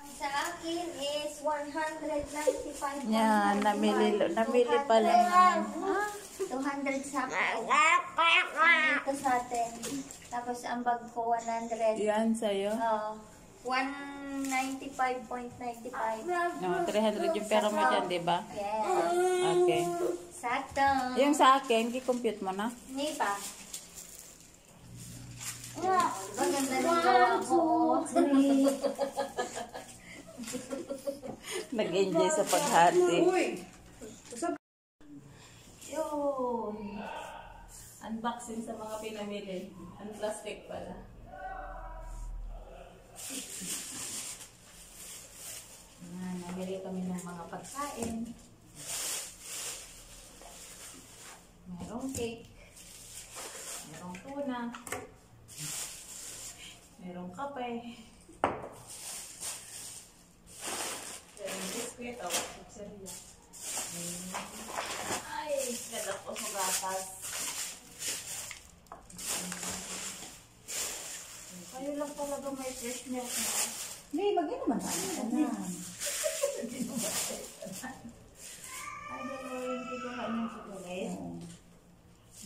Sa akin is 195. Yan, namili pa lang naman. 200 sa akin. Ito sa atin. Tapos ang bag ko 100. Yan sa'yo. 195.95. No, 300 yung pera mo dyan, di ba? Yes. Okay. Sakto. Yung sa akin, i-compute mo na. Hindi pa. Maganda ng gawa ko. Nag-enjoy sa paghati. Yun. Unboxing sa mga pinamili. Plastic pala. Nabili kami ng mga pagkain. Merong cake. Merong tuna. Merong kape. Merong biskuit. Ay, ganda po sa gatas. Kayo lang talaga may fresh milk na. Hindi, bagay naman tayo. Hindi naman tayo. Ay, dalawa yung tituhan ng chocolate.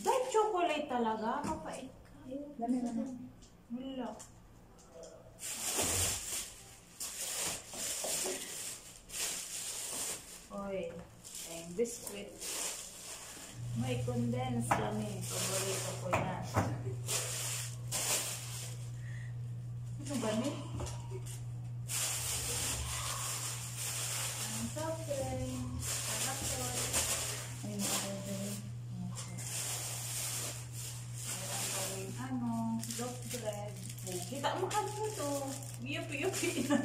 Dahil chocolate talaga, kapait ka. Dami naman. Wala. Oy, ang biscuit. May condensed kami. Paborito ko yan. Ano ba ni? Ang soft drink. Panakol. Ay, nakakagay. Meron kaming loaf bread. Kita mo ka mo to. Yupi-yupi na.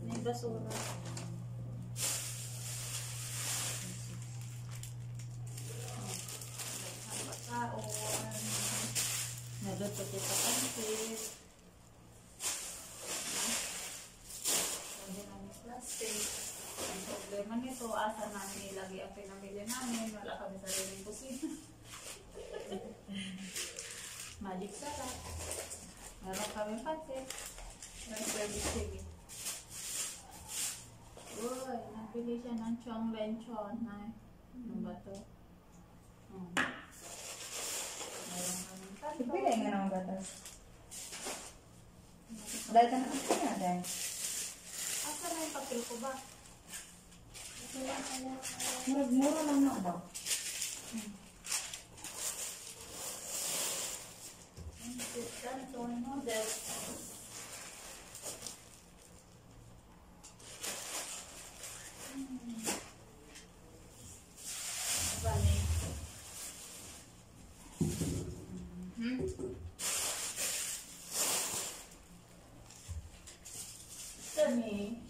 May basura. Pagkaon. Naluto kita pansit. Sabi namin plastic. Ang problema nito, asa namin ilagay ang pinamili namin. Wala kami sariling kusina. Magic sarap. Meron kami pansit. Meron kami sige. Uy, nabili siya ng chong lechon. Ano ba ito? Meron kami pansit. Pipilay nga naman gatas. Dahil ka na kasi nga, dahil. Asa na yung papel ko ba? Mura lang na daw. Canton noodles. Bali. Kami.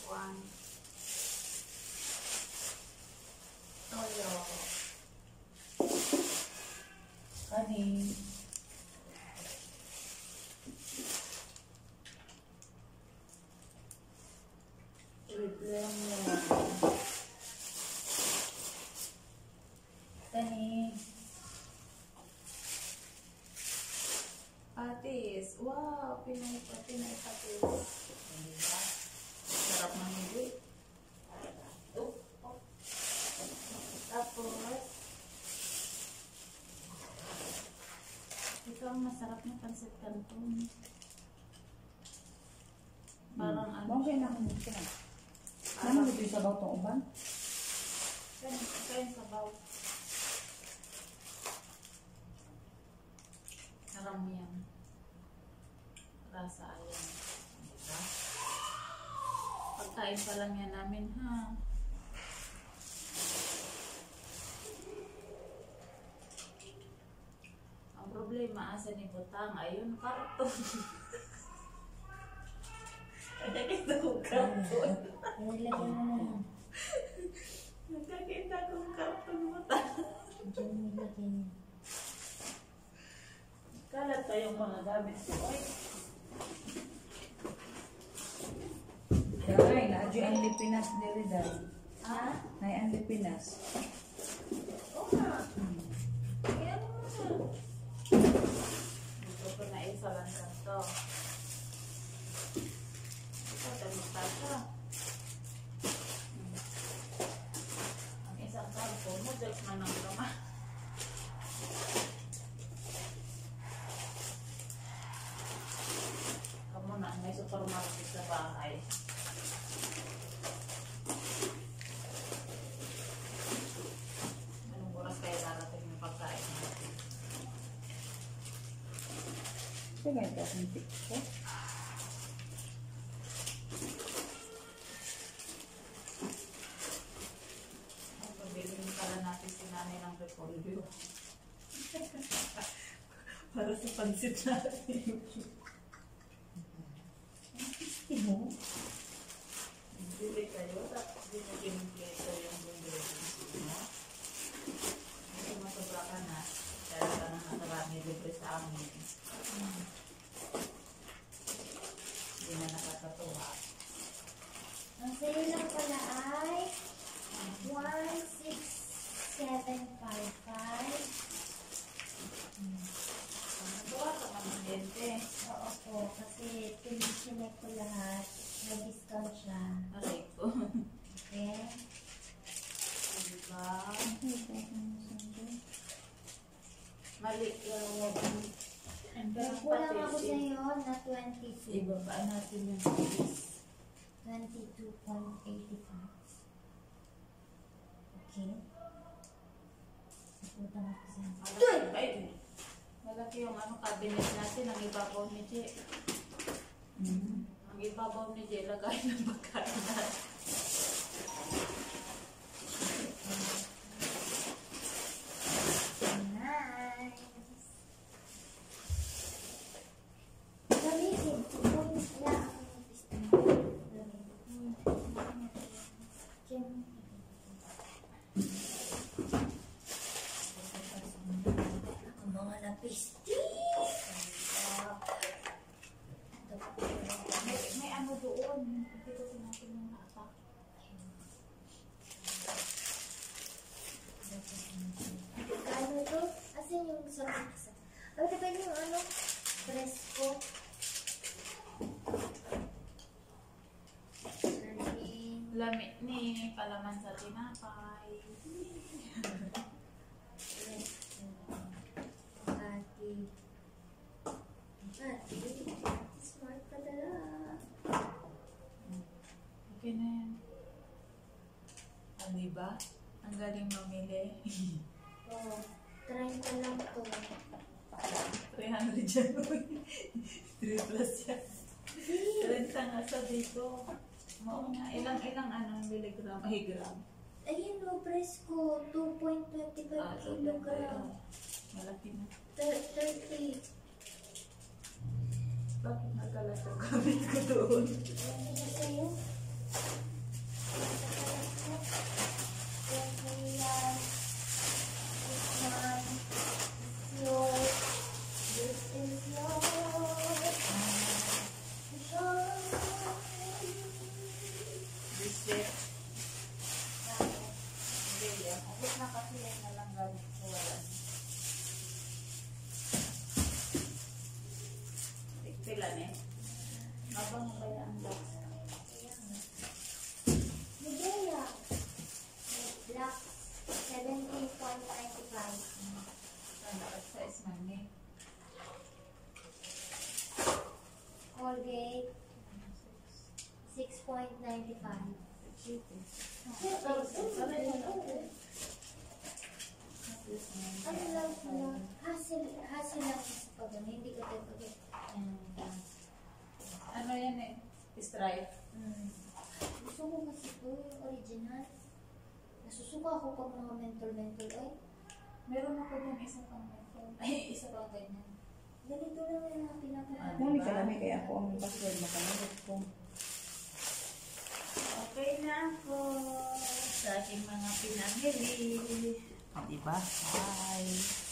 One. Toyo. Kani. With lemon. Kani. Patis. Wow, Pinay patis. Diba? Sarap mamili. Tapos, ito ang masarap na pansit canton. Parang ano. Okay na kami siya. Ano mo yung sabaw itong uban? Kaya sabaw. Karamihan. Rasa ayan. Diba? Pagkain pa lang yan namin, ha? Ang problema, asa ni Butang, ayun, karton. Nakakita kong karton. Nilagay mo na. Nakakita kong karton mo ta. Diyan nilagay mo. Kalat tayong mga gamit ko. Oy. Dahil, naadyo ang Lipinas dili dahil. Ha? Nay ang Lipinas. Oo nga. Ayan mo na. Gusto ko na isa lang kanto. Ito ganito akong TikTok. Ang pabiling pala natin si nanay ng repolyo. Para sa pansit natin. Ibo. Bili kayo, tapos binigyan ko yung ingredients mo. Kasi masobra ka na. Dahil ka na nakarami libre sa amin. Hindi na nakakatuwa. Ang sale lang pala ay 16755. Natuwa ka naman dente. Oo po, kasi pinisinek ko lahat. May discount siya. Aray ko. Okay? Diba? Mali yung May kulang ako sa iyo na 22. Ibaba natin yung bilis. 22.85. Okay? Pupunta na ako sa iyo. Ay, malaki yung cabinet natin. Ang ibabaw ni Jay. Ang ibabaw ni Jay, lagay ng pagkain natin. Nice! Gamitin. Points lang ang gusto mo. Gamitin. Ang mga napisti! May ano doon. Dito natin yung nata. Ano to? Asan yung sarap sa... Ay, diba yung ano? Presko. Lamit ni palaman sa tinapay. Ate. Ate. Smart ka dala. Okay na yan. Ano ba? Ang galing mamili. Oo. 30 lang to. 300 dyan. 3 plus yan. 30 nga sa dito. Oo nga. Ilang miligram? Ay, gram. Ayun no, Presko. 2.25 kilogram. Malaki na. 30. Bakit nagkalat yung gamit ko doon? Ano ba sa'yo? Bisit. Hindi yan. Abot na kasi yan na lang gamit ko. Wala na. Tikpilan eh. Mabang ba yan ang box? Ligaya. Black 17.95. Sana at size man eh. Colgate 6.95. Ano lang sila? Hassle lang sa pagano. Hindi ko tayo pag Ano yan eh? Stripe. Gusto ko kasi ito yung original. Nasusuka ako pag mga mental ay. Meron ako dun isa pang metal. Ay, isa pang ganyan. Ganito lang yung pinapanood. Muni ka lang kaya ako ang password makamit ko. Okay na ako sa aking mga pinamili. Diba? Bye!